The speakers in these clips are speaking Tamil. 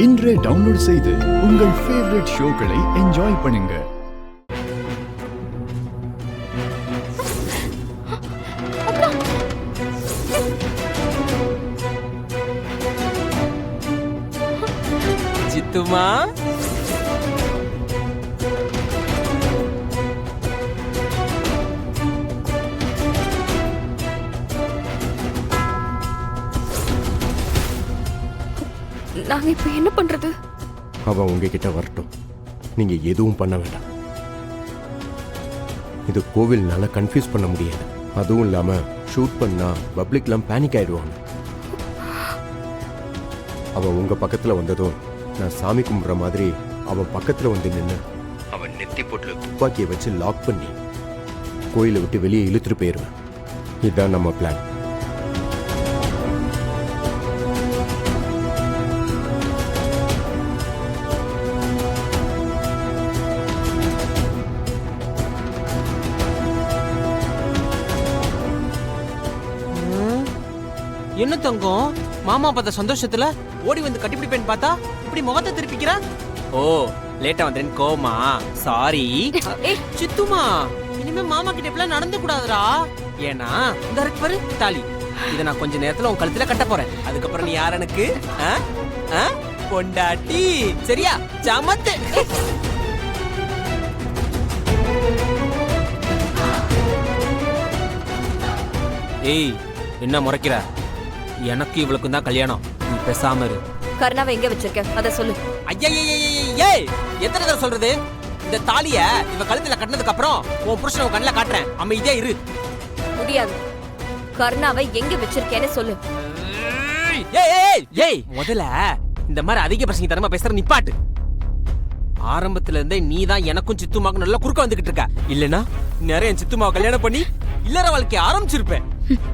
இன்றே டவுன்லோட் செய்து உங்கள் ஃபேவரட் ஷோக்களை என்ஜாய் பண்ணுங்க. சித்துமா, நாங்க இப்ப என்ன பண்றது? அவன் உங்ககிட்ட வரட்டும், நீங்க எதுவும் பண்ண வேண்டாம். இது கோவில்னால கன்ஃபியூஸ் பண்ண முடியாது. அதுவும் இல்லாம ஷூட் பண்ணா பப்ளிக்லாம் பேனிக் ஆயிடுவாங்க. அவன் உங்க பக்கத்துல வந்ததும் நான் சாமி கும்பிடுற மாதிரி அவன் பக்கத்துல வந்து நின்று அவன் நெத்தி போட்டுல துப்பாக்கியை வச்சு லாக் பண்ணி கோயிலை விட்டு வெளியே இழுத்துட்டு போயிடுவேன். இதுதான் நம்ம பிளான். என்ன தங்கம், மாமா பார்த்த சந்தோஷத்துல ஓடி வந்து கட்டிப்பிடிப்பேன்னு பார்த்தா இப்படி முகத்தை திருப்பிக்கிற? ஓ, லேட்டா வந்தேன் கோமா, சாரி. சித்துமா, இனிமே மாமா கிட்ட இப்பெல்லாம் நடந்து கூடாதுடா. ஏன்னா இந்த இருக்கு பாரு தாலி, இதை நான் கொஞ்ச நேரத்துல உன் கழுத்துல கட்ட போறேன். அதுக்கப்புறம் நீ யார் எனக்கு? பொண்டாட்டி. சரியா? சமத்து. ஏய், என்ன முறைக்கிற? எனக்கு இவளுக்கும் தான் கல்யாணம், நீ பேசாம இரு. கர்ணாவை எங்க வச்சிருக்க அத சொல்லு. ஐயா, எத்தனை தடவை சொல்றது? இந்த தாலிய இவ கழுத்துல கட்டினதுக்கு அப்புறம் உன் புருஷன் உன் கண்ணுல காட்டுறேன், அமைதியா இரு. முடியாது. கர்ணாவை எங்க வச்சிருக்கேன்னு சொல்லு. ஏய், முதல்ல இந்த மாதிரி அதிக பிரச்சனை தரமா பேசுற நிப்பாட்டு. ஆரம்பத்துல இருந்தே நீ தான் எனக்கும் சித்துமாக்கும் நல்லா குறுக்க வந்துகிட்டு இருக்க. இல்லனா நிறைய சித்துமாவை கல்யாணம் பண்ணி இல்லற வாழ்க்கை ஆரம்பிச்சிருப்பேன்.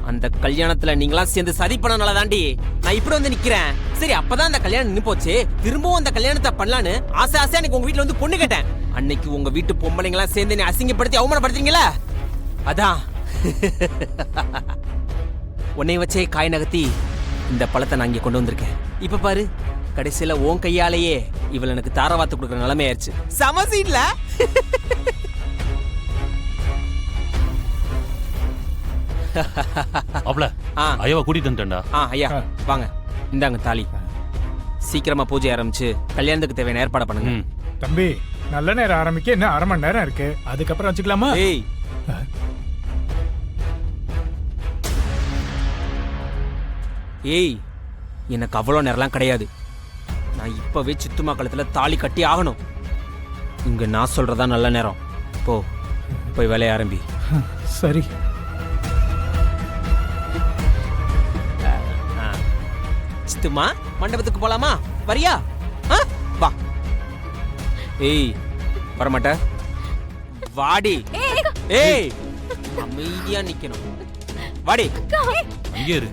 அந்த கல்யாணத்துல நீங்களாம் சேர்ந்து சதி பண்ணனால தாண்டி நான் இப்படி வந்து நிக்கிறேன். சரி, அப்பதான் அந்த கல்யாணம் நின்னு போச்சு. திரும்பவும் அந்த கல்யாணத்தை பண்ணலான்னு ஆசையா எனக்கு உங்க வீட்டுல வந்து பொண்ணு கேட்டேன். அன்னைக்கு உங்க வீட்டு பொம்பளைங்களாம் சேர்ந்து நீ அசிங்கப்படுத்தி அவமானப்படுத்தீங்களா? அதான் உன்னை வச்சே காய் நகர்த்தி இந்த பழத்தை நான் இங்க கொண்டு வந்திருக்கேன். இப்ப பாரு, கடைசியில உன் கையாலேயே இவள் எனக்கு தாரவாத்து கொடுக்குற நிலைமை ஆயிடுச்சு. சமசீன்ல அவள ஐயாவை கூட்டிட்டு வந்துட்டேன்டா. ஐயா வாங்க, இந்தாங்க தாலி. சீக்கிரமா பூஜை ஆரம்பிச்சு கல்யாணத்துக்கு தேவையான ஏற்பாடு பண்ணுங்க. தம்பி, நல்ல நேரம் ஆரம்பிக்க இன்னும் 1/2 மணி நேரம் இருக்கு. அதுக்கப்புறம் வச்சுக்கலாமா? ஏய், எனக்கு அவ்வளோ நேரம்லாம் கிடையாது. நான் இப்பவே சித்துமா கழுத்துல தாலி கட்டி ஆகணும். இங்க நான் சொல்றதா நல்ல நேரம். போய் வேலையை ஆரம்பி. சரி. சித்துமா, மண்டபத்துக்கு போலாமா? வரியா? வா. ஏய், வரமாட்ட? வாடி. ஏய், அமைதியா நிக்கணும். வாடி. அங்கே இரு.